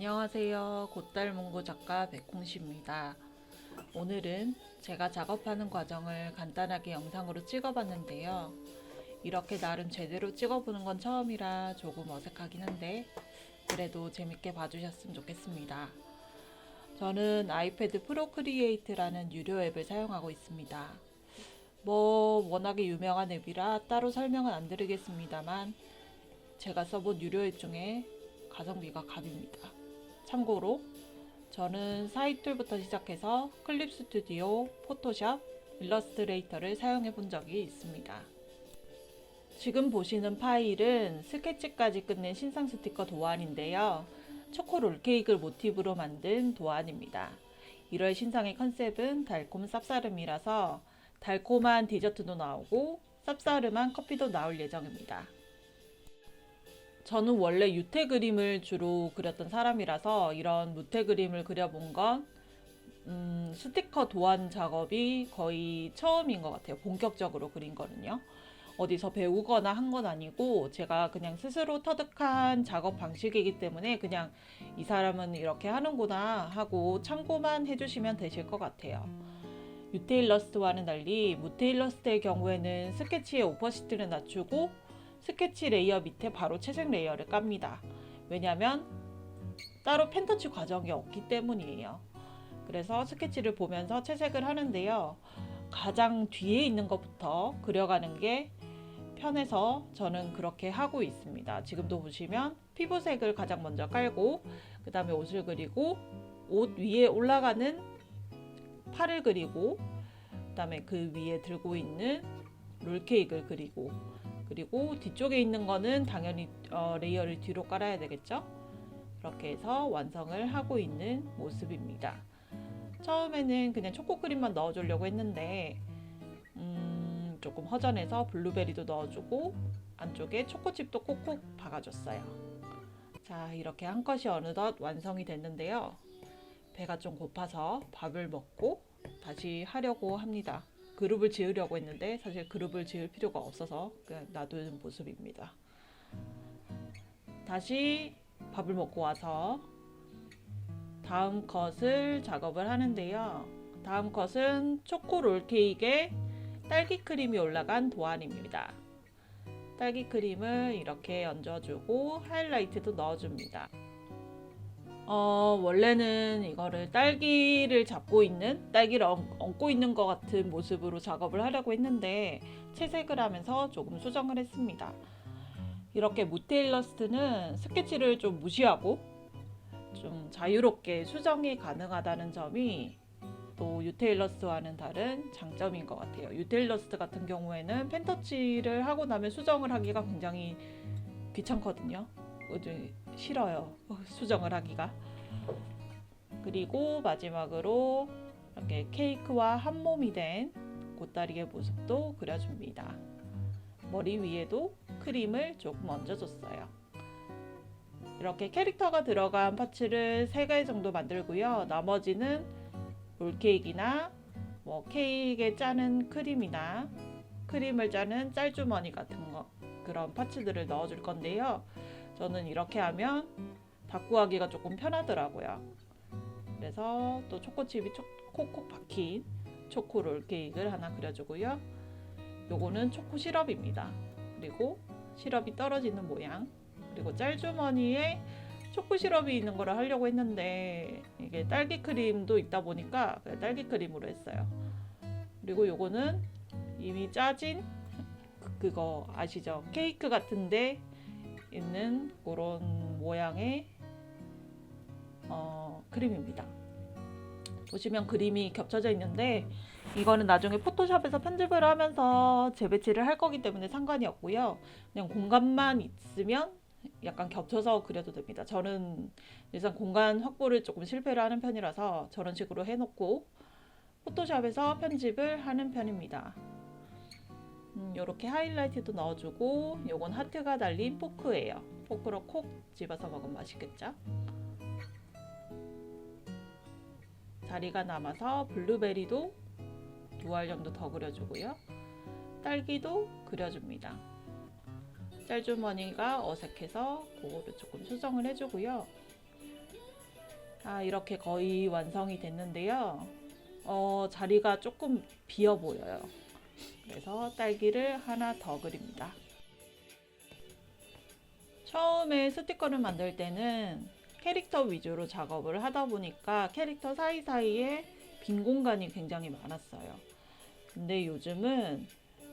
안녕하세요. 곧달문구 작가 백홍씨입니다. 오늘은 제가 작업하는 과정을 간단하게 영상으로 찍어봤는데요. 이렇게 나름 제대로 찍어보는 건 처음이라 조금 어색하긴 한데 그래도 재밌게 봐주셨으면 좋겠습니다. 저는 아이패드 프로크리에이트라는 유료 앱을 사용하고 있습니다. 워낙에 유명한 앱이라 따로 설명은 안 드리겠습니다만 제가 써본 유료 앱 중에 가성비가 갑입니다. 참고로 저는 사이툴부터 시작해서 클립 스튜디오, 포토샵, 일러스트레이터를 사용해 본 적이 있습니다. 지금 보시는 파일은 스케치까지 끝낸 신상 스티커 도안인데요. 초코 롤케이크를 모티브로 만든 도안입니다. 1월 신상의 컨셉은 달콤 쌉싸름이라서 달콤한 디저트도 나오고 쌉싸름한 커피도 나올 예정입니다. 저는 원래 유태 그림을 주로 그렸던 사람이라서 이런 무태 그림을 그려본 건 스티커 도안 작업이 거의 처음인 것 같아요. 본격적으로 그린 거는요. 어디서 배우거나 한 건 아니고 제가 그냥 스스로 터득한 작업 방식이기 때문에 그냥 이 사람은 이렇게 하는구나 하고 참고만 해주시면 되실 것 같아요. 유태 일러스트와는 달리 무태 일러스트의 경우에는 스케치의 오퍼시티를 낮추고 스케치 레이어 밑에 바로 채색 레이어를 깝니다. 왜냐하면 따로 펜터치 과정이 없기 때문이에요. 그래서 스케치를 보면서 채색을 하는데요. 가장 뒤에 있는 것부터 그려가는 게 편해서 저는 그렇게 하고 있습니다. 지금도 보시면 피부색을 가장 먼저 깔고 그 다음에 옷을 그리고 옷 위에 올라가는 팔을 그리고 그 다음에 그 위에 들고 있는 롤케이크를 그리고 뒤쪽에 있는 거는 당연히 레이어를 뒤로 깔아야 되겠죠. 그렇게 해서 완성을 하고 있는 모습입니다. 처음에는 그냥 초코크림만 넣어주려고 했는데 조금 허전해서 블루베리도 넣어주고 안쪽에 초코칩도 콕콕 박아줬어요. 자, 이렇게 한 컷이 어느덧 완성이 됐는데요. 배가 좀 고파서 밥을 먹고 다시 하려고 합니다. 그룹을 지으려고 했는데 사실 그룹을 지을 필요가 없어서 그냥 놔두는 모습입니다. 다시 밥을 먹고 와서 다음 컷을 작업을 하는데요. 다음 컷은 초코 롤케이크에 딸기 크림이 올라간 도안입니다. 딸기 크림을 이렇게 얹어주고 하이라이트도 넣어줍니다. 원래는 이거를 딸기를 잡고 있는, 딸기를 얹고 있는 것 같은 모습으로 작업을 하려고 했는데 채색을 하면서 조금 수정을 했습니다. 이렇게 무테 일러스트는 스케치를 좀 무시하고 좀 자유롭게 수정이 가능하다는 점이 또 유테 일러스트와는 다른 장점인 것 같아요. 유테 일러스트 같은 경우에는 펜터치를 하고 나면 수정을 하기가 굉장히 귀찮거든요. 싫어요. 수정을 하기가. 그리고 마지막으로 이렇게 케이크와 한 몸이 된 보따리의 모습도 그려줍니다. 머리 위에도 크림을 조금 얹어줬어요. 이렇게 캐릭터가 들어간 파츠를 3개 정도 만들고요. 나머지는 롤케이크나 케이크에 짜는 크림이나 크림을 짜는 짤주머니 같은 거 그런 파츠들을 넣어줄 건데요. 저는 이렇게 하면 닫고 하기가 조금 편하더라고요. 그래서 또 초코칩이 콕콕 박힌 초코 롤케이크를 하나 그려주고요. 요거는 초코 시럽입니다. 그리고 시럽이 떨어지는 모양, 그리고 짤주머니에 초코 시럽이 있는 거를 하려고 했는데 이게 딸기 크림도 있다 보니까 딸기 크림으로 했어요. 그리고 요거는 이미 짜진 그거 아시죠? 케이크 같은데 있는 그런 모양의 크림입니다. 보시면 그림이 겹쳐져 있는데 이거는 나중에 포토샵에서 편집을 하면서 재배치를 할 거기 때문에 상관이 없고요. 그냥 공간만 있으면 약간 겹쳐서 그려도 됩니다. 저는 일단 공간 확보를 조금 실패를 하는 편이라서 저런 식으로 해놓고 포토샵에서 편집을 하는 편입니다. 이렇게 하이라이트도 넣어주고 요건 하트가 달린 포크예요. 포크로 콕 집어서 먹으면 맛있겠죠? 자리가 남아서 블루베리도 2알 정도 더 그려주고요. 딸기도 그려줍니다. 짤주머니가 어색해서 그거를 조금 수정을 해주고요. 이렇게 거의 완성이 됐는데요. 자리가 조금 비어 보여요. 그래서 딸기를 하나 더 그립니다. 처음에 스티커를 만들 때는 캐릭터 위주로 작업을 하다 보니까 캐릭터 사이사이에 빈 공간이 굉장히 많았어요. 근데 요즘은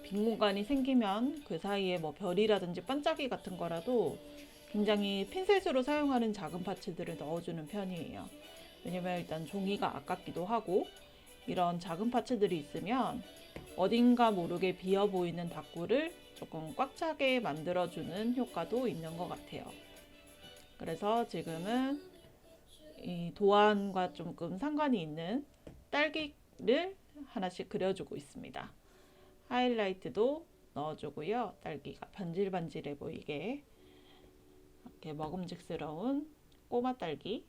빈 공간이 생기면 그 사이에 뭐 별이라든지 반짝이 같은 거라도 굉장히 핀셋으로 사용하는 작은 파츠들을 넣어주는 편이에요. 왜냐면 일단 종이가 아깝기도 하고 이런 작은 파츠들이 있으면 어딘가 모르게 비어 보이는 다꾸를 조금 꽉 차게 만들어주는 효과도 있는 것 같아요. 그래서 지금은 이 도안과 조금 상관이 있는 딸기를 하나씩 그려주고 있습니다. 하이라이트도 넣어주고요. 딸기가 반질반질해 보이게 이렇게 먹음직스러운 꼬마 딸기,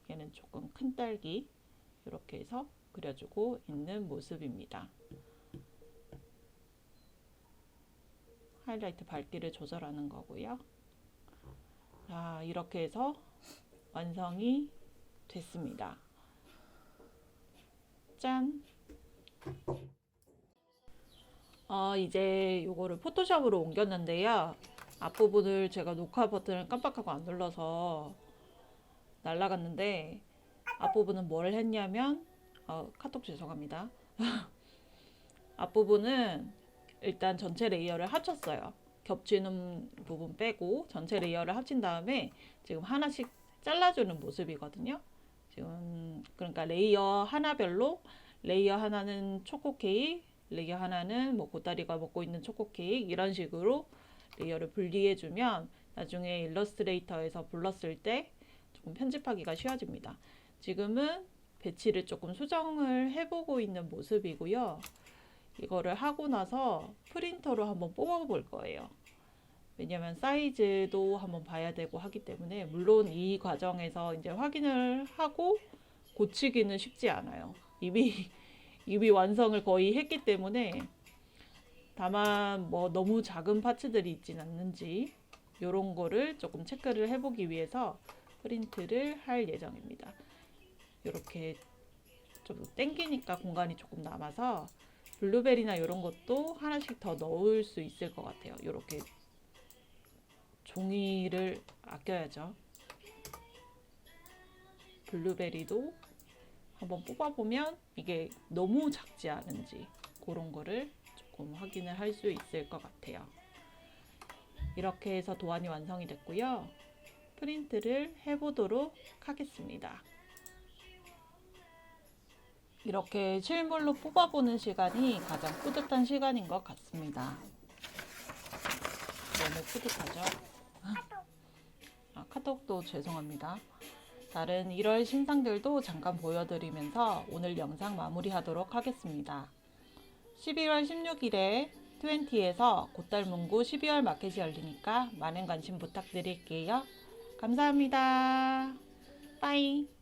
얘는 조금 큰 딸기 이렇게 해서 그려주고 있는 모습입니다. 하이라이트 밝기를 조절하는 거고요. 자, 이렇게 해서 완성이 됐습니다. 짠! 이제 이거를 포토샵으로 옮겼는데요. 앞부분을 제가 녹화 버튼을 깜빡하고 안 눌러서 날라갔는데 앞부분은 뭘 했냐면 카톡 죄송합니다. 앞부분은 일단 전체 레이어를 합쳤어요. 겹치는 부분 빼고 전체 레이어를 합친 다음에 지금 하나씩 잘라주는 모습이거든요. 지금 그러니까 레이어 하나별로 레이어 하나는 초코 케이크, 레이어 하나는 뭐 고다리가 먹고 있는 초코 케이크 이런 식으로 레이어를 분리해주면 나중에 일러스트레이터에서 불렀을 때 조금 편집하기가 쉬워집니다. 지금은 배치를 조금 수정을 해보고 있는 모습이고요. 이거를 하고 나서 프린터로 한번 뽑아볼 거예요. 왜냐면 사이즈도 한번 봐야 되고 하기 때문에 물론 이 과정에서 이제 확인을 하고 고치기는 쉽지 않아요. 이미 완성을 거의 했기 때문에 다만 뭐 너무 작은 파츠들이 있진 않는지 이런 거를 조금 체크를 해보기 위해서 프린트를 할 예정입니다. 이렇게 좀 땡기니까 공간이 조금 남아서 블루베리나 이런 것도 하나씩 더 넣을 수 있을 것 같아요. 이렇게 종이를 아껴야죠. 블루베리도 한번 뽑아보면 이게 너무 작지 않은지 그런 거를 조금 확인을 할 수 있을 것 같아요. 이렇게 해서 도안이 완성이 됐고요. 프린트를 해보도록 하겠습니다. 이렇게 실물로 뽑아보는 시간이 가장 뿌듯한 시간인 것 같습니다. 너무 뿌듯하죠? 카톡도 죄송합니다. 다른 1월 신상들도 잠깐 보여드리면서 오늘 영상 마무리하도록 하겠습니다. 11월 16일에 20에서 곧달문구 12월 마켓이 열리니까 많은 관심 부탁드릴게요. 감사합니다. 빠이.